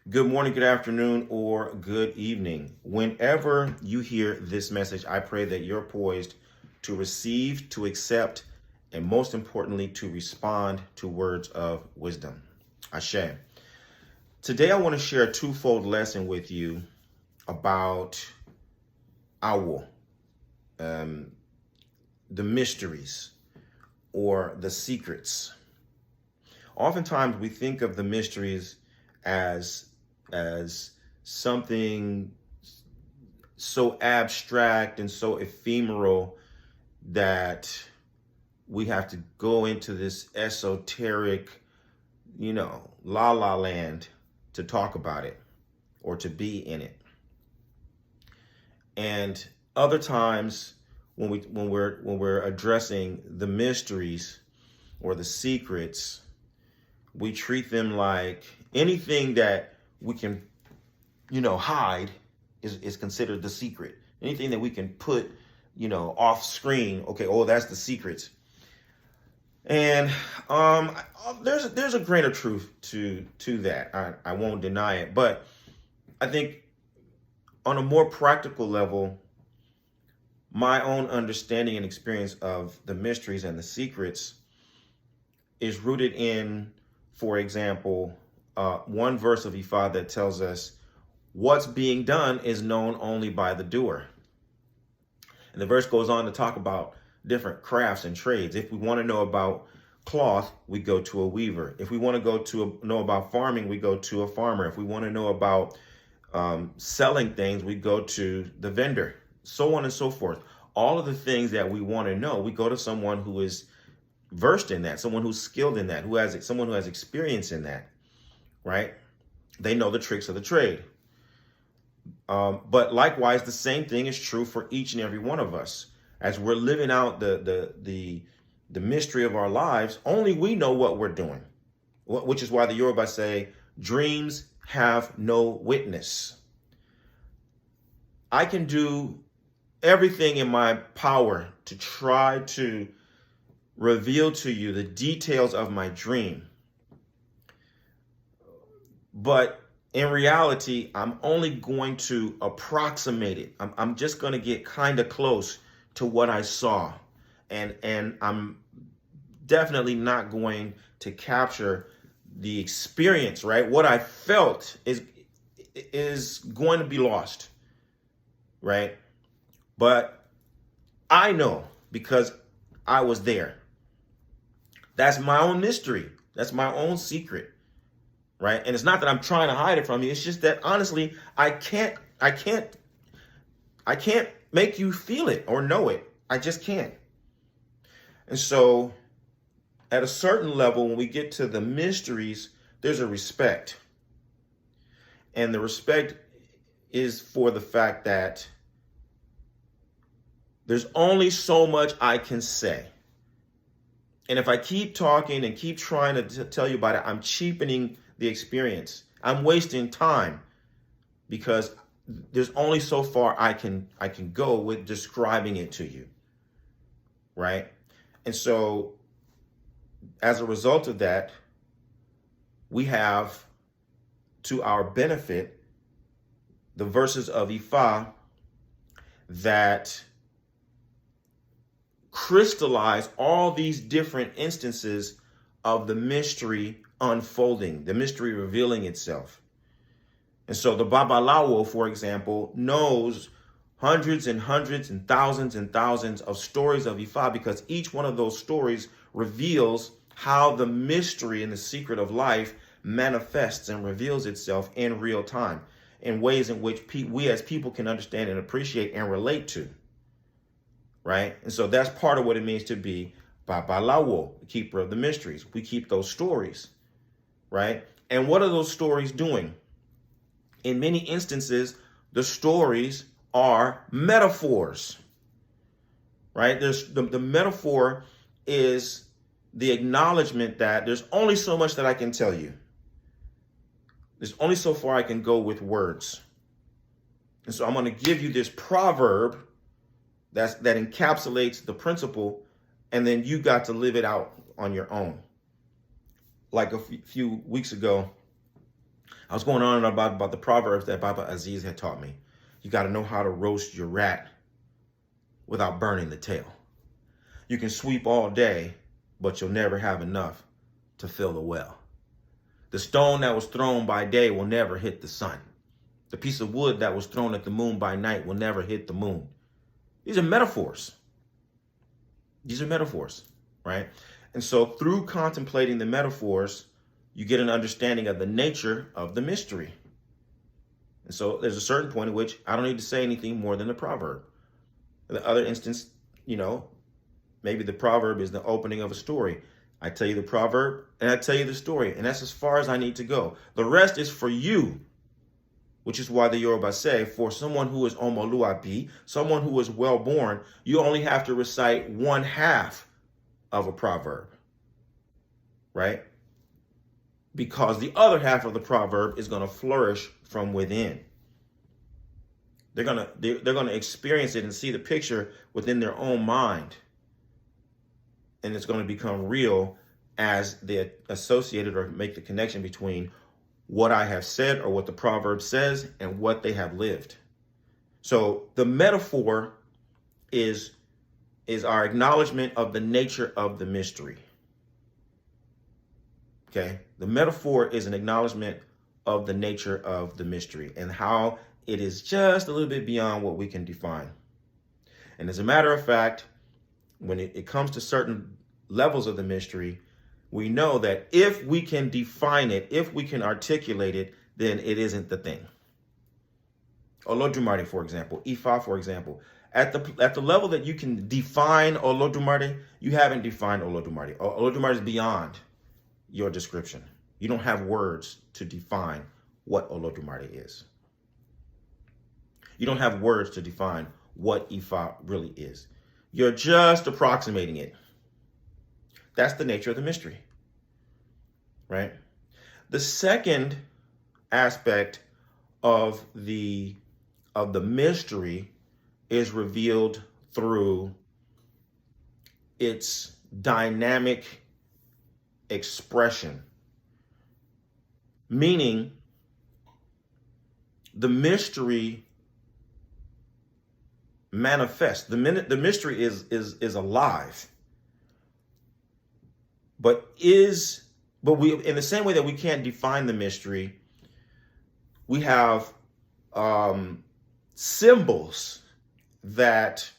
Good morning, good afternoon, or good evening. Whenever you hear this message, I pray that you're poised to receive, to accept, and most importantly, to respond to words of wisdom. Ashe. Today, I want to share a twofold lesson with you about owl, um, the mysteries or the secrets. Oftentimes, we think of the mysteries as something so abstract and so ephemeral that we have to go into this esoteric, la la land to talk about it or to be in it. And other times when we're addressing the mysteries or the secrets, we treat them like anything that we can, hide is considered the secret. Anything that we can put, off screen, okay, oh, that's the secret. And there's a grain of truth to that. I won't deny it, but I think on a more practical level, my own understanding and experience of the mysteries and the secrets is rooted in, for example, one verse of Ifa that tells us what's being done is known only by the doer. And the verse goes on to talk about different crafts and trades. If we want to know about cloth, we go to a weaver. If we want to know about farming, we go to a farmer. If we want to know about selling things, we go to the vendor, so on and so forth. All of the things that we want to know, we go to someone who is versed in that, someone who's skilled in that, someone who has experience in that, right? They know the tricks of the trade. But likewise, the same thing is true for each and every one of us. As we're living out the mystery of our lives, only we know what we're doing, which is why the Yoruba say, dreams have no witness. I can do everything in my power to try to reveal to you the details of my dream. But in reality, I'm only going to approximate it. I'm just going to get kind of close to what I saw. And I'm definitely not going to capture the experience, right? What I felt is going to be lost, right? But I know because I was there. That's my own mystery. That's my own secret, right? And it's not that I'm trying to hide it from you. It's just that honestly, I can't make you feel it or know it. I just can't. And so at a certain level, when we get to the mysteries, there's a respect. And the respect is for the fact that there's only so much I can say. And if I keep talking and keep trying to tell you about it, I'm cheapening the experience. I'm wasting time because there's only so far I can go with describing it to you, right? And so as a result of that, we have to our benefit the verses of Ifa that crystallize all these different instances of the mystery unfolding, the mystery revealing itself. And so the Babalawo, for example, knows hundreds and hundreds and thousands of stories of Ifa because each one of those stories reveals how the mystery and the secret of life manifests and reveals itself in real time in ways in which we as people can understand and appreciate and relate to. Right? And so that's part of what it means to be Babalawo, the keeper of the mysteries. We keep those stories, right? And what are those stories doing? In many instances, the stories are metaphors, right? The metaphor is the acknowledgement that there's only so much that I can tell you. There's only so far I can go with words. And so I'm going to give you this proverb that encapsulates the principle, and then you got to live it out on your own. Like a few weeks ago, I was going on about the Proverbs that Baba Aziz had taught me. You got to know how to roast your rat without burning the tail. You can sweep all day, but you'll never have enough to fill the well. The stone that was thrown by day will never hit the sun. The piece of wood that was thrown at the moon by night will never hit the moon. These are metaphors. These are metaphors, right? And so through contemplating the metaphors, you get an understanding of the nature of the mystery. And so there's a certain point at which I don't need to say anything more than the proverb. In the other instance, maybe the proverb is the opening of a story. I tell you the proverb and I tell you the story, and that's as far as I need to go. The rest is for you, which is why the Yoruba say, for someone who is omoluabi, someone who is well born, you only have to recite one half of a proverb, right? Because the other half of the proverb is going to flourish from within. They're gonna experience it and see the picture within their own mind, and it's going to become real as they associate it or make the connection between what I have said or what the proverb says and what they have lived. So the metaphor is our acknowledgement of the nature of the mystery. Okay, the metaphor is an acknowledgement of the nature of the mystery and how it is just a little bit beyond what we can define. And as a matter of fact, when it comes to certain levels of the mystery, we know that if we can define it, if we can articulate it, then it isn't the thing. Olodumare, for example, Ifa, for example, at the level that you can define Olodumare, you haven't defined Olodumare. Olodumare is beyond your description. You don't have words to define what Olodumare is. You don't have words to define what Ifa really is. You're just approximating it. That's the nature of the mystery, right? The second aspect of the mystery is revealed through its dynamic expression, meaning the mystery manifests. The mystery is alive, but we, in the same way that we can't define the mystery, we have symbols that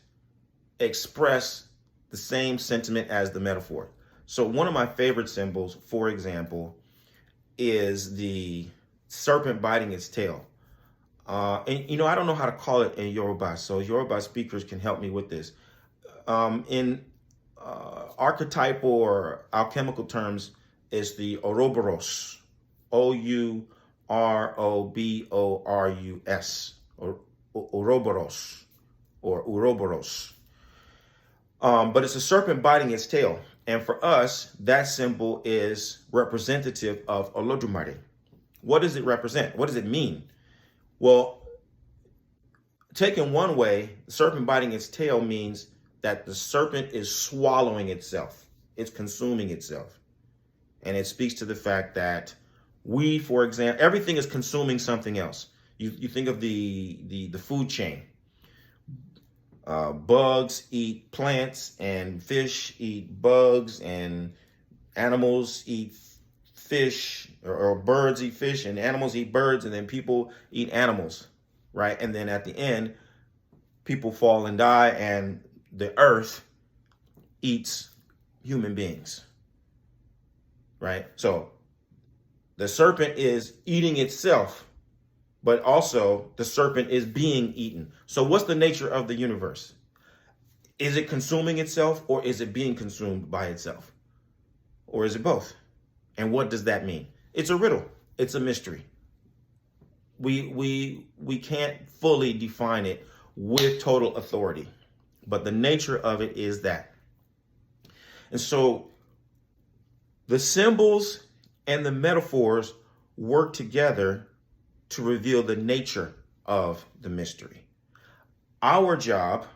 express the same sentiment as the metaphor. So one of my favorite symbols, for example, is the serpent biting its tail. And I don't know how to call it in Yoruba, so Yoruba speakers can help me with this. In archetypal or alchemical terms, is the Ouroboros, Ouroborous, or Ouroboros, or Ouroboros. But it's a serpent biting its tail. And for us, that symbol is representative of Olodumare. What does it represent? What does it mean? Well, taken one way, the serpent biting its tail means that the serpent is swallowing itself. It's consuming itself. And it speaks to the fact that we, for example, everything is consuming something else. You think of the food chain. Bugs eat plants, and fish eat bugs, and animals eat fish, or birds eat fish, and animals eat birds, and then people eat animals, right? And then at the end, people fall and die, and the earth eats human beings, right? So the serpent is eating itself, but also the serpent is being eaten. So what's the nature of the universe? Is it consuming itself, or is it being consumed by itself? Or is it both? And what does that mean? It's a riddle. It's a mystery. We can't fully define it with total authority, but the nature of it is that. And so the symbols and the metaphors work together to reveal the nature of the mystery. Our job,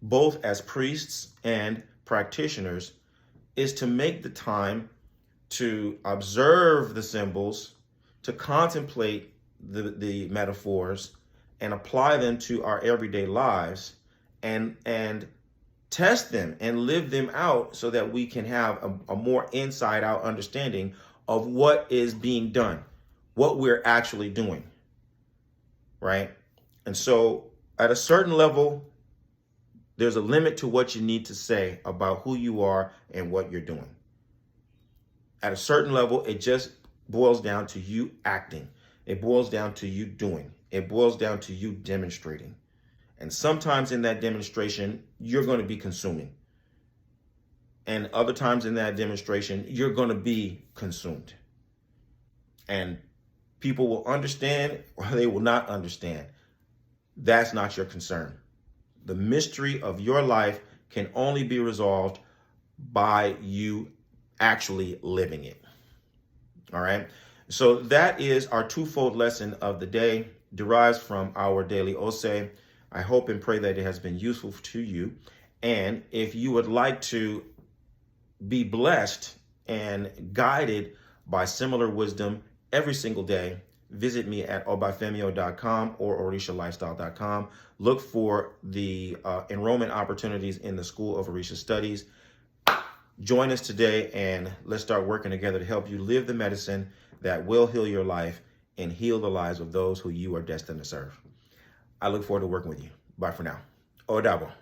both as priests and practitioners, is to make the time to observe the symbols, to contemplate the metaphors and apply them to our everyday lives and test them and live them out so that we can have a more inside out understanding of what is being done, what we're actually doing, right? And so at a certain level, there's a limit to what you need to say about who you are and what you're doing. At a certain level, it just boils down to you acting. It boils down to you doing. It boils down to you demonstrating. And sometimes in that demonstration, you're going to be consuming. And other times in that demonstration, you're going to be consumed. And people will understand or they will not understand. That's not your concern. The mystery of your life can only be resolved by you actually living it. All right. So that is our twofold lesson of the day, derives from our daily Ose. I hope and pray that it has been useful to you. And if you would like to be blessed and guided by similar wisdom every single day, visit me at obafemio.com or orishalifestyle.com. Look for the enrollment opportunities in the School of Orisha Studies. Join us today and let's start working together to help you live the medicine that will heal your life and heal the lives of those who you are destined to serve. I look forward to working with you. Bye for now. Odabo.